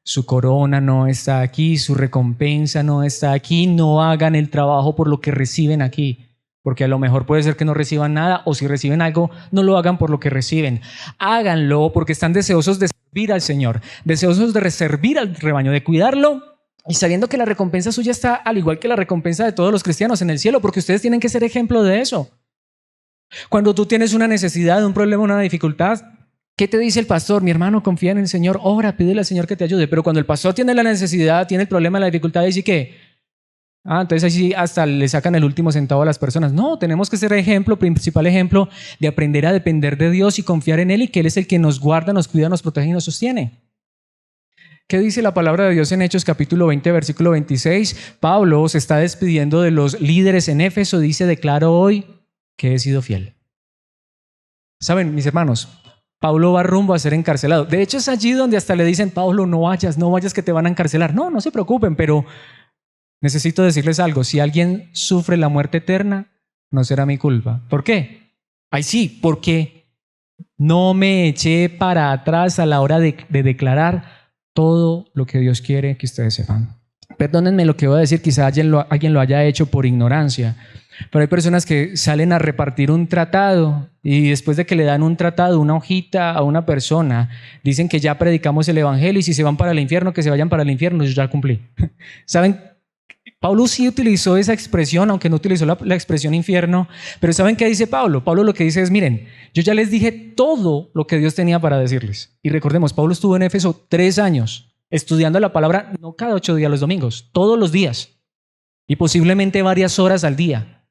su corona no está aquí, su recompensa no está aquí, no hagan el trabajo por lo que reciben aquí. Porque a lo mejor puede ser que no reciban nada, o si reciben algo, no lo hagan por lo que reciben. Háganlo porque están deseosos de servir al Señor, deseosos de servir al rebaño, de cuidarlo Y sabiendo que la recompensa suya está al igual que la recompensa de todos los cristianos en el cielo, porque ustedes tienen que ser ejemplo de eso. Cuando tú tienes una necesidad, un problema, una dificultad, ¿qué te dice el pastor? Mi hermano, confía en el Señor, ora, pídele al Señor que te ayude. Pero cuando el pastor tiene la necesidad, tiene el problema, la dificultad, dice que, entonces ahí sí hasta le sacan el último centavo a las personas. No, tenemos que ser ejemplo, principal ejemplo de aprender a depender de Dios y confiar en Él y que Él es el que nos guarda, nos cuida, nos protege y nos sostiene. ¿Qué dice la palabra de Dios en Hechos capítulo 20, versículo 26? Pablo se está despidiendo de los líderes en Éfeso, dice, declaro hoy que he sido fiel. ¿Saben, mis hermanos? Pablo va rumbo a ser encarcelado. De hecho, es allí donde hasta le dicen, Pablo, no vayas que te van a encarcelar. No se preocupen, pero necesito decirles algo. Si alguien sufre la muerte eterna, no será mi culpa. ¿Por qué? Ay, sí, porque no me eché para atrás a la hora de declarar todo lo que Dios quiere que ustedes sepan. Perdónenme lo que voy a decir, quizá alguien lo haya hecho por ignorancia, pero hay personas que salen a repartir un tratado y después de que le dan un tratado, una hojita a una persona, dicen que ya predicamos el evangelio y si se van para el infierno, que se vayan para el infierno, yo ya cumplí. ¿Saben? Pablo sí utilizó esa expresión, aunque no utilizó la expresión infierno, pero ¿saben qué dice Pablo? Pablo lo que dice es, miren, yo ya les dije todo lo que Dios tenía para decirles. Y recordemos, Pablo estuvo en Éfeso 3 años estudiando la palabra, no cada 8 días los domingos, todos los días y posiblemente varias horas al día.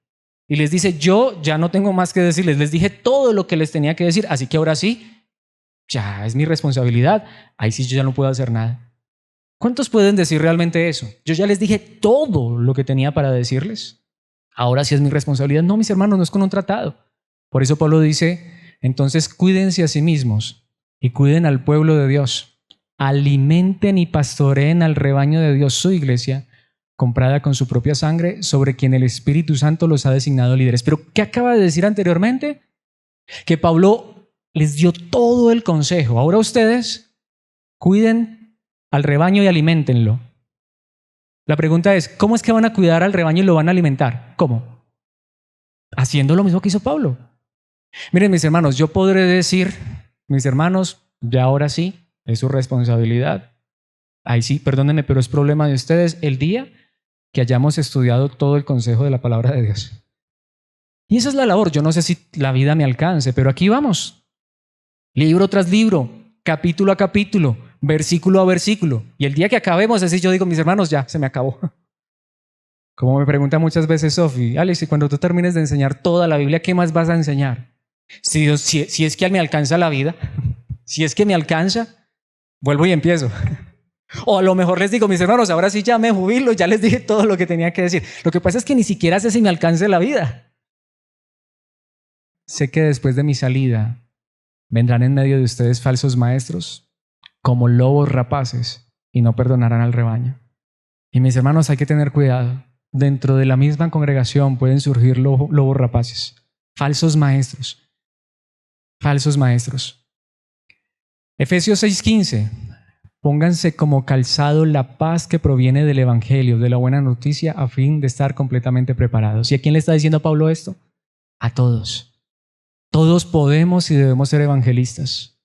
Y les dice, yo ya no tengo más que decirles, les dije todo lo que les tenía que decir, así que ahora sí, ya es mi responsabilidad, ahí sí yo ya no puedo hacer nada. ¿Cuántos pueden decir realmente eso? Yo ya les dije todo lo que tenía para decirles. Ahora sí es mi responsabilidad. No, mis hermanos, no es con un tratado. Por eso Pablo dice, entonces cuídense a sí mismos y cuiden al pueblo de Dios. Alimenten y pastoreen al rebaño de Dios, su iglesia, comprada con su propia sangre, sobre quien el Espíritu Santo los ha designado líderes. Pero ¿qué acaba de decir anteriormente? Que Pablo les dio todo el consejo. Ahora ustedes cuiden al rebaño y aliméntenlo. La pregunta es, ¿cómo es que van a cuidar al rebaño y lo van a alimentar? ¿Cómo? Haciendo lo mismo que hizo Pablo. Miren, mis hermanos, yo podré decir, mis hermanos, ya ahora sí, es su responsabilidad. Ahí sí, perdónenme, pero es problema de ustedes el día que hayamos estudiado todo el consejo de la palabra de Dios. Y esa es la labor. Yo no sé si la vida me alcance, pero aquí vamos. Libro tras libro, capítulo a capítulo, versículo a versículo. Y el día que acabemos, así yo digo, mis hermanos, ya, se me acabó. Como me pregunta muchas veces Sofi, Alex, y cuando tú termines de enseñar toda la Biblia, ¿qué más vas a enseñar? Si es que me alcanza la vida, si es que me alcanza, vuelvo y empiezo. O a lo mejor les digo, mis hermanos, ahora sí ya me jubilo, ya les dije todo lo que tenía que decir. Lo que pasa es que ni siquiera sé si me alcance la vida. Sé que después de mi salida vendrán en medio de ustedes falsos maestros como lobos rapaces y no perdonarán al rebaño. Y mis hermanos, hay que tener cuidado. Dentro de la misma congregación pueden surgir lobos rapaces, falsos maestros. Falsos maestros. Efesios 6:15. Pónganse como calzado la paz que proviene del evangelio, de la buena noticia, a fin de estar completamente preparados. ¿Y a quién le está diciendo Pablo esto? A todos. Todos podemos y debemos ser evangelistas.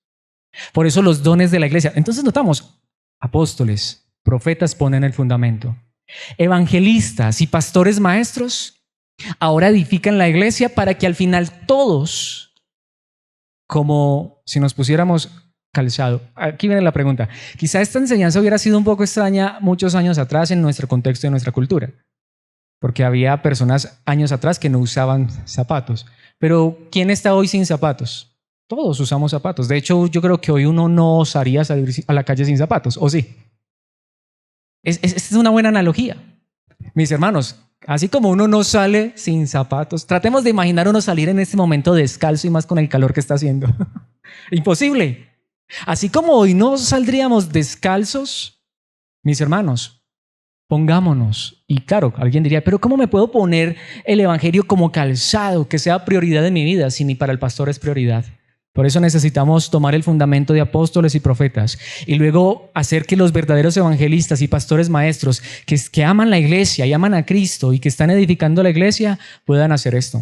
Por eso los dones de la iglesia. Entonces notamos, apóstoles, profetas ponen el fundamento. Evangelistas y pastores maestros ahora edifican la iglesia para que al final todos, como si nos pusiéramos calzado. Aquí viene la pregunta. Quizá esta enseñanza hubiera sido un poco extraña muchos años atrás en nuestro contexto y en nuestra cultura, porque había personas años atrás que no usaban zapatos. Pero ¿quién está hoy sin zapatos? Todos usamos zapatos. De hecho, yo creo que hoy uno no osaría salir a la calle sin zapatos, ¿o sí? Es una buena analogía. Mis hermanos, así como uno no sale sin zapatos, tratemos de imaginar uno salir en este momento descalzo y más con el calor que está haciendo. Imposible. Así como hoy no saldríamos descalzos, mis hermanos, pongámonos. Y claro, alguien diría, pero ¿cómo me puedo poner el evangelio como calzado, que sea prioridad en mi vida, si ni para el pastor es prioridad? Por eso necesitamos tomar el fundamento de apóstoles y profetas y luego hacer que los verdaderos evangelistas y pastores maestros que aman la iglesia y aman a Cristo y que están edificando la iglesia puedan hacer esto.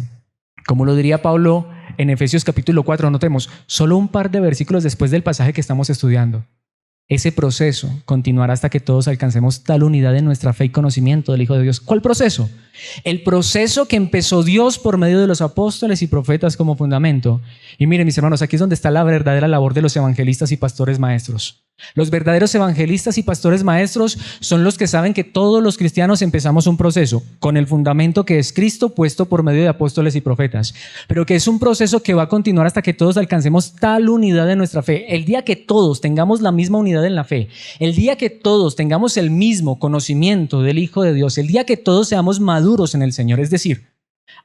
Como lo diría Pablo en Efesios capítulo 4, notemos, solo un par de versículos después del pasaje que estamos estudiando. ese proceso continuará hasta que todos alcancemos tal unidad en nuestra fe y conocimiento del Hijo de Dios. ¿Cuál proceso? El proceso que empezó Dios por medio de los apóstoles y profetas como fundamento. Y miren, mis hermanos, aquí es donde está la verdadera labor de los evangelistas y pastores maestros. Los verdaderos evangelistas y pastores maestros son los que saben que todos los cristianos empezamos un proceso con el fundamento que es Cristo puesto por medio de apóstoles y profetas, pero que es un proceso que va a continuar hasta que todos alcancemos tal unidad en nuestra fe. El día que todos tengamos la misma unidad en la fe, el día que todos tengamos el mismo conocimiento del Hijo de Dios, el día que todos seamos maduros en el Señor, es decir,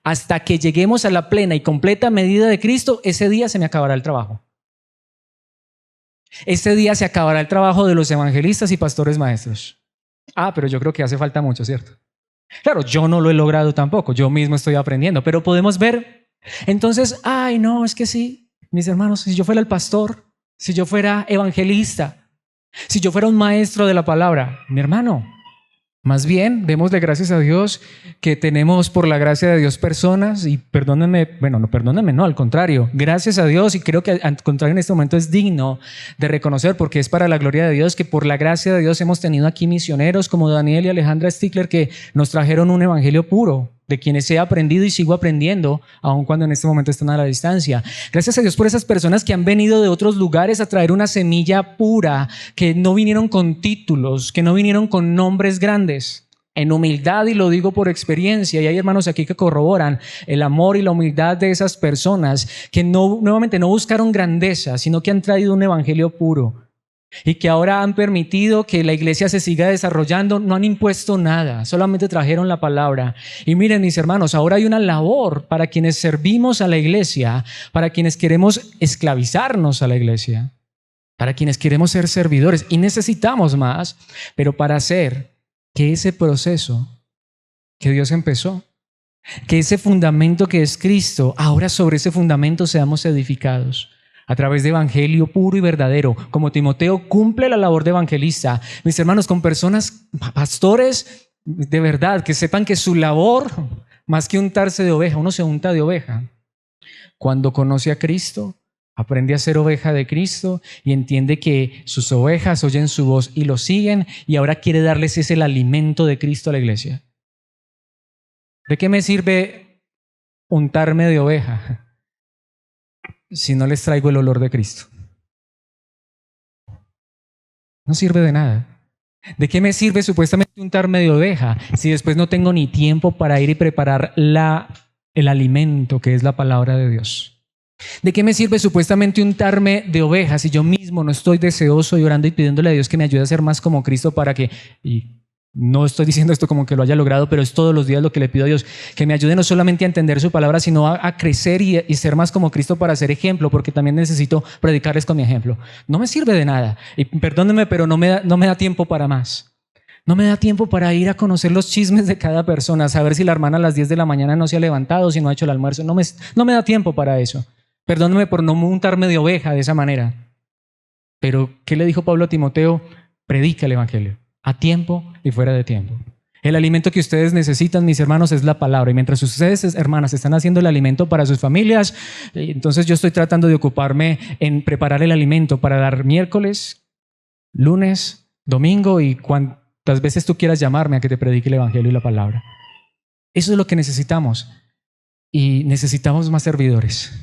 hasta que lleguemos a la plena y completa medida de Cristo, ese día se me acabará el trabajo. Este día se acabará el trabajo de los evangelistas y pastores maestros. Pero yo creo que hace falta mucho, ¿cierto? Claro, yo no lo he logrado tampoco, yo mismo estoy aprendiendo, pero podemos ver. Entonces, no, es que sí, mis hermanos, si yo fuera el pastor, si yo fuera evangelista, si yo fuera un maestro de la palabra, mi hermano, más bien, démosle gracias a Dios que tenemos por la gracia de Dios personas y perdónenme, al contrario, gracias a Dios, y creo que al contrario en este momento es digno de reconocer porque es para la gloria de Dios que por la gracia de Dios hemos tenido aquí misioneros como Daniel y Alejandra Stickler que nos trajeron un evangelio puro, de quienes he aprendido y sigo aprendiendo, aun cuando en este momento están a la distancia. Gracias a Dios por esas personas que han venido de otros lugares a traer una semilla pura, que no vinieron con títulos, que no vinieron con nombres grandes. En humildad, y lo digo por experiencia, y hay hermanos aquí que corroboran el amor y la humildad de esas personas que nuevamente no buscaron grandeza, sino que han traído un evangelio puro. Y que ahora han permitido que la iglesia se siga desarrollando, no han impuesto nada, solamente trajeron la palabra. Y miren, mis hermanos, ahora hay una labor para quienes servimos a la iglesia, para quienes queremos esclavizarnos a la iglesia, para quienes queremos ser servidores, y necesitamos más, pero para hacer que ese proceso que Dios empezó, que ese fundamento que es Cristo, ahora sobre ese fundamento seamos edificados. A través de evangelio puro y verdadero, como Timoteo cumple la labor de evangelista. Mis hermanos, con personas, pastores de verdad, que sepan que su labor, más que untarse de oveja, uno se unta de oveja. Cuando conoce a Cristo, aprende a ser oveja de Cristo y entiende que sus ovejas oyen su voz y lo siguen y ahora quiere darles ese el alimento de Cristo a la iglesia. ¿De qué me sirve untarme de oveja si no les traigo el olor de Cristo? No sirve de nada. ¿De qué me sirve supuestamente untarme de oveja si después no tengo ni tiempo para ir y preparar el alimento que es la palabra de Dios? ¿De qué me sirve supuestamente untarme de oveja si yo mismo no estoy deseoso y orando y pidiéndole a Dios que me ayude a ser más como Cristo para que... No estoy diciendo esto como que lo haya logrado, pero es todos los días lo que le pido a Dios, que me ayude no solamente a entender su palabra, sino a crecer y ser más como Cristo para ser ejemplo, porque también necesito predicarles con mi ejemplo. No me sirve de nada, y perdónenme, pero no me da tiempo para más. No me da tiempo para ir a conocer los chismes de cada persona, saber si la hermana a las 10 de la mañana no se ha levantado, si no ha hecho el almuerzo. No me da tiempo para eso. Perdónenme por no montarme de oveja de esa manera. Pero, ¿qué le dijo Pablo a Timoteo? Predica el evangelio. A tiempo y fuera de tiempo. El alimento que ustedes necesitan, mis hermanos, es la palabra. Y mientras ustedes, hermanas, están haciendo el alimento para sus familias, entonces yo estoy tratando de ocuparme en preparar el alimento para dar miércoles, lunes, domingo y cuantas veces tú quieras llamarme a que te predique el evangelio y la palabra. Eso es lo que necesitamos. Y necesitamos más servidores.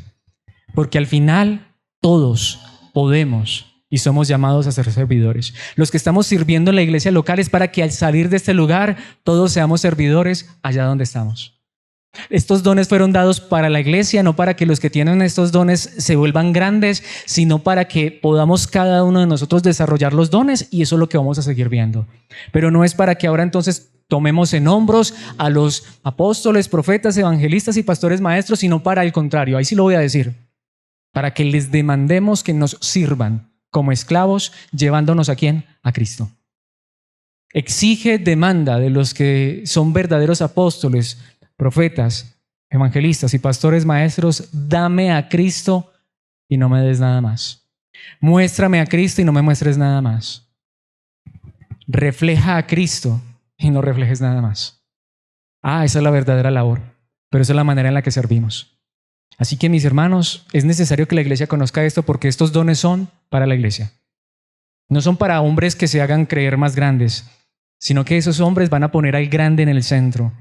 Porque al final todos podemos y somos llamados a ser servidores. Los que estamos sirviendo en la iglesia local es para que al salir de este lugar todos seamos servidores allá donde estamos. Estos dones fueron dados para la iglesia, no para que los que tienen estos dones se vuelvan grandes, sino para que podamos cada uno de nosotros desarrollar los dones, y eso es lo que vamos a seguir viendo. Pero no es para que ahora entonces tomemos en hombros a los apóstoles, profetas, evangelistas y pastores maestros, sino para el contrario, ahí sí lo voy a decir, para que les demandemos que nos sirvan como esclavos, llevándonos ¿a quién? A Cristo. Exige, demanda de los que son verdaderos apóstoles, profetas, evangelistas y pastores maestros: dame a Cristo y no me des nada más. Muéstrame a Cristo y no me muestres nada más. Refleja a Cristo y no reflejes nada más. Esa es la verdadera labor, pero esa es la manera en la que servimos. Así que, mis hermanos, es necesario que la iglesia conozca esto porque estos dones son para la iglesia. No son para hombres que se hagan creer más grandes, sino que esos hombres van a poner al grande en el centro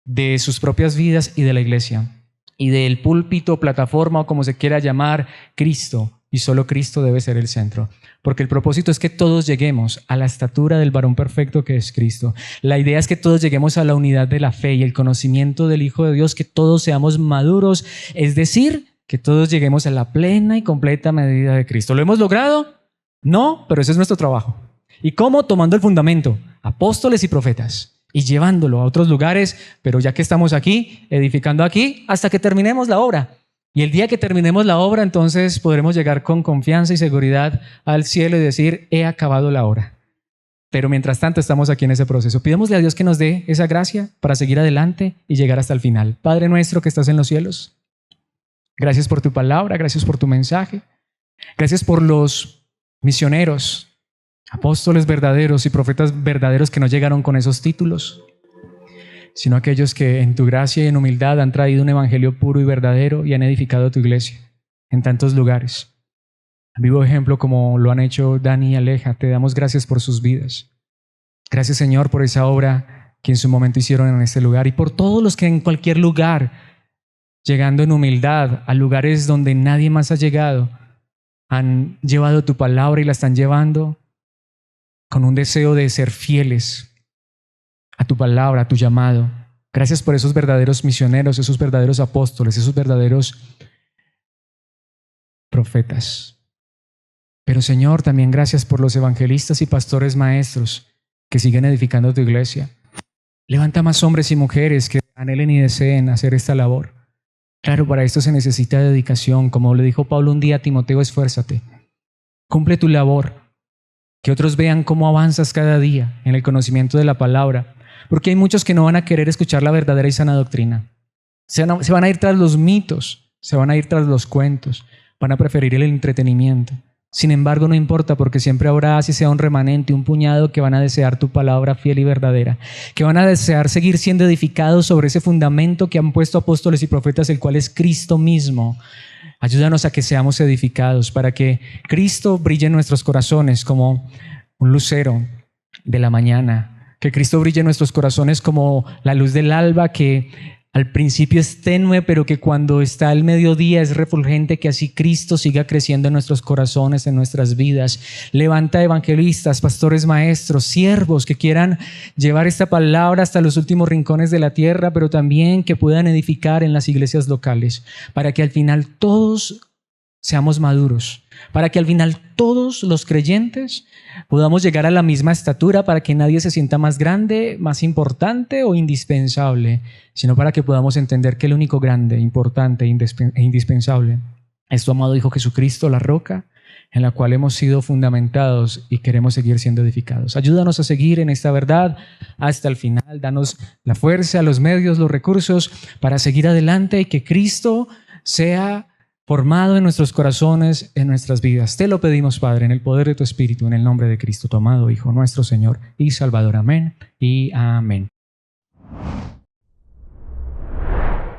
de sus propias vidas y de la iglesia. Y del púlpito, plataforma o como se quiera llamar, Cristo. Y solo Cristo debe ser el centro. Porque el propósito es que todos lleguemos a la estatura del varón perfecto que es Cristo. La idea es que todos lleguemos a la unidad de la fe y el conocimiento del Hijo de Dios, que todos seamos maduros, es decir, que todos lleguemos a la plena y completa medida de Cristo. ¿Lo hemos logrado? No, pero ese es nuestro trabajo. ¿Y cómo? Tomando el fundamento, apóstoles y profetas, y llevándolo a otros lugares, pero ya que estamos aquí, edificando aquí, hasta que terminemos la obra. Y el día que terminemos la obra, entonces podremos llegar con confianza y seguridad al cielo y decir, he acabado la obra. Pero mientras tanto estamos aquí en ese proceso. Pidémosle a Dios que nos dé esa gracia para seguir adelante y llegar hasta el final. Padre nuestro que estás en los cielos, gracias por tu palabra, gracias por tu mensaje, gracias por los misioneros, apóstoles verdaderos y profetas verdaderos que no llegaron con esos títulos, sino aquellos que en tu gracia y en humildad han traído un evangelio puro y verdadero y han edificado tu iglesia en tantos lugares. A vivo ejemplo como lo han hecho Dani y Aleja, te damos gracias por sus vidas. Gracias, Señor, por esa obra que en su momento hicieron en este lugar y por todos los que en cualquier lugar, llegando en humildad a lugares donde nadie más ha llegado, han llevado tu palabra y la están llevando con un deseo de ser fieles a tu palabra, a tu llamado. Gracias por esos verdaderos misioneros, esos verdaderos apóstoles, esos verdaderos profetas. Pero Señor, también gracias por los evangelistas y pastores maestros que siguen edificando tu iglesia. Levanta más hombres y mujeres que anhelen y deseen hacer esta labor. Claro, para esto se necesita dedicación. Como le dijo Pablo un día a Timoteo, esfuérzate. Cumple tu labor. Que otros vean cómo avanzas cada día en el conocimiento de la palabra. Porque hay muchos que no van a querer escuchar la verdadera y sana doctrina. Se van a ir tras los mitos, se van a ir tras los cuentos, van a preferir el entretenimiento. Sin embargo, no importa, porque siempre habrá, así sea un remanente, un puñado que van a desear tu palabra fiel y verdadera, que van a desear seguir siendo edificados sobre ese fundamento que han puesto apóstoles y profetas, el cual es Cristo mismo. Ayúdanos a que seamos edificados, para que Cristo brille en nuestros corazones como un lucero de la mañana, que Cristo brille en nuestros corazones como la luz del alba, que al principio es tenue, pero que cuando está el mediodía es refulgente, que así Cristo siga creciendo en nuestros corazones, en nuestras vidas. Levanta evangelistas, pastores maestros, siervos que quieran llevar esta palabra hasta los últimos rincones de la tierra, pero también que puedan edificar en las iglesias locales, para que al final todos seamos maduros, para que al final todos los creyentes podamos llegar a la misma estatura, para que nadie se sienta más grande, más importante o indispensable, sino para que podamos entender que el único grande, importante e indispensable es tu amado Hijo Jesucristo, la roca en la cual hemos sido fundamentados y queremos seguir siendo edificados. Ayúdanos a seguir en esta verdad hasta el final. Danos la fuerza, los medios, los recursos para seguir adelante y que Cristo sea formado en nuestros corazones, en nuestras vidas. Te lo pedimos, Padre, en el poder de tu Espíritu, en el nombre de Cristo, tu amado Hijo, nuestro Señor y Salvador. Amén y amén.